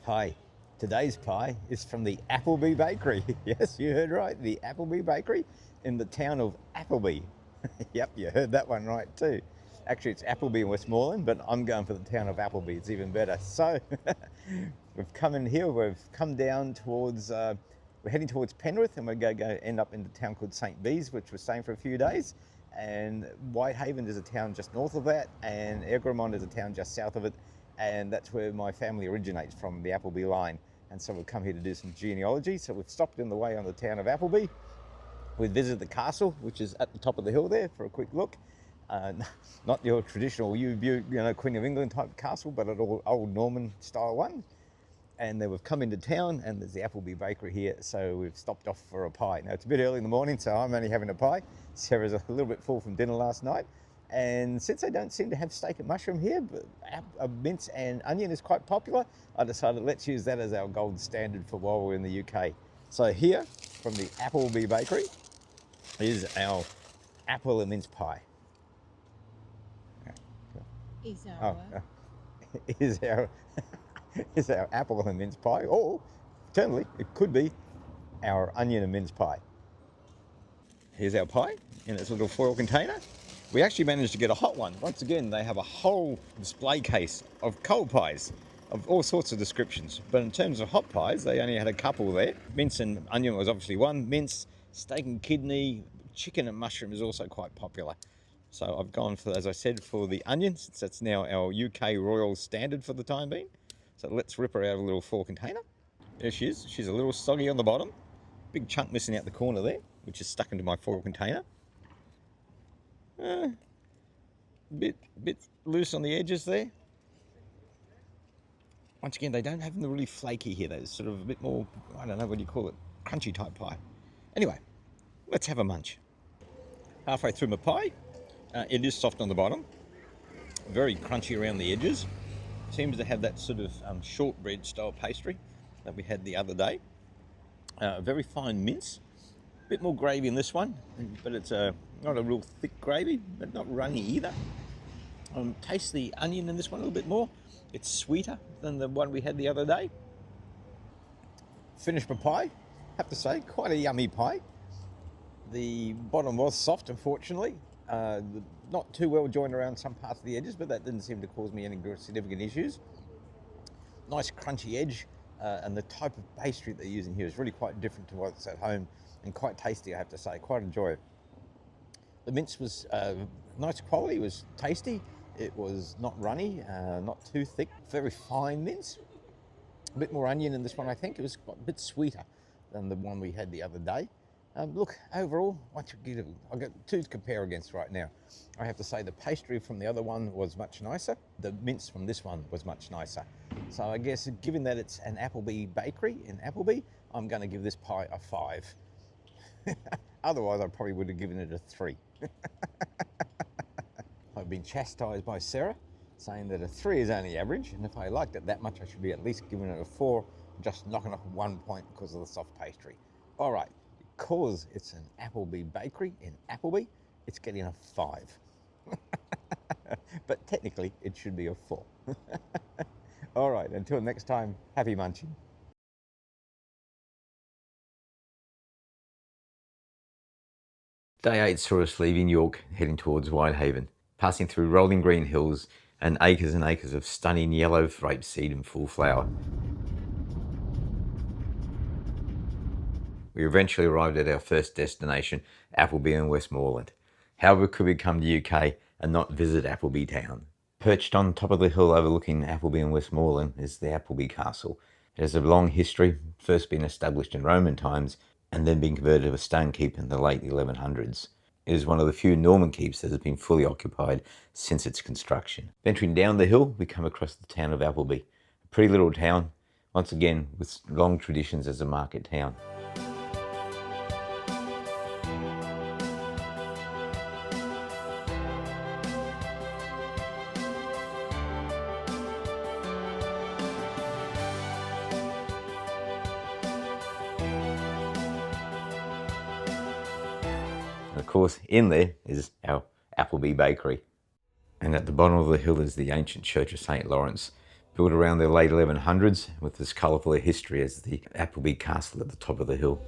Hi, today's pie is from the Appleby Bakery. Yes, you heard right, the Appleby Bakery in the town of Appleby. Yep, you heard that one right too. Actually, it's Appleby in Westmorland, but I'm going for the town of Appleby. It's even better. So, we've come in here, we've come down towards, we're heading towards Penrith, and we're going to end up in a town called St. Bees, which we're staying for a few days. And Whitehaven is a town just north of that, and Egremont is a town just south of it. And that's where my family originates from, the Appleby line. And so we've come here to do some genealogy. So we've stopped in the way on the town of Appleby. We visited the castle, which is at the top of the hill there, for a quick look. Not your traditional Queen of England type castle, but an old Norman style one. And then we've come into town, and there's the Appleby Bakery here, so we've stopped off for a pie. Now, it's a bit early in the morning, so I'm only having a pie. Sarah's a little bit full from dinner last night. And since they don't seem to have steak and mushroom here, but mince and onion is quite popular, I decided let's use that as our gold standard for while we're in the UK. So here, from the Appleby Bakery, is our apple and mince pie. Is our is our apple and mince pie, or alternatively, it could be our onion and mince pie. Here's our pie in its little foil container. We actually managed to get a hot one. Once again, they have a whole display case of cold pies of all sorts of descriptions. But in terms of hot pies, they only had a couple there. Mince and onion was obviously one. Mince, steak and kidney, chicken and mushroom is also quite popular. So I've gone for, as I said, for the onion, since that's now our UK Royal standard for the time being. So let's rip her out of a little foil container. There she is. She's a little soggy on the bottom. Big chunk missing out the corner there, which is stuck into my foil container. Bit loose on the edges there. Once again, they don't have them really flaky here. They're sort of a bit more, I don't know, what do you call it, crunchy type pie. Anyway, let's have a munch. Halfway through my pie, it is soft on the bottom, very crunchy around the edges. Seems to have that sort of shortbread style pastry that we had the other day. Very fine mince. Bit more gravy in this one, but it's not a real thick gravy, but not runny either. Taste the onion in this one a little bit more. It's sweeter than the one we had the other day. Finished my pie. Have to say, quite a yummy pie. The bottom was soft, unfortunately. Not too well joined around some parts of the edges, but that didn't seem to cause me any significant issues. Nice crunchy edge, and the type of pastry they're using here is really quite different to what's at home, and quite tasty, I have to say. Quite enjoy it. The mince was nice quality, it was tasty. It was not runny, not too thick, very fine mince. A bit more onion in this one, I think. It was a bit sweeter than the one we had the other day. Look, overall, I've got two to compare against right now. I have to say the pastry from the other one was much nicer. The mince from this one was much nicer. So I guess given that it's an Appleby Bakery in Appleby, I'm going to give this pie a 5. Otherwise, I probably would have given it a 3. I've been chastised by Sarah, saying that a 3 is only average, and if I liked it that much, I should be at least giving it a 4, just knocking off 1 point because of the soft pastry. All right, because it's an Appleby Bakery in Appleby, it's getting a 5. But technically, it should be a 4. All right, until next time, happy munching. Day 8 saw us leaving York, heading towards Whitehaven, passing through rolling green hills and acres of stunning yellow rapeseed in full flower. We eventually arrived at our first destination, Appleby in Westmorland. However could we come to UK and not visit Appleby town? Perched on top of the hill overlooking Appleby and Westmorland is the Appleby Castle. It has a long history, first being established in Roman times and then being converted to a stone keep in the late 1100s. It is one of the few Norman keeps that has been fully occupied since its construction. Venturing down the hill, we come across the town of Appleby, a pretty little town, once again with long traditions as a market town. And of course, in there is our Appleby Bakery. And at the bottom of the hill is the ancient Church of St. Lawrence, built around the late 1100s with this colourful history as the Appleby Castle at the top of the hill.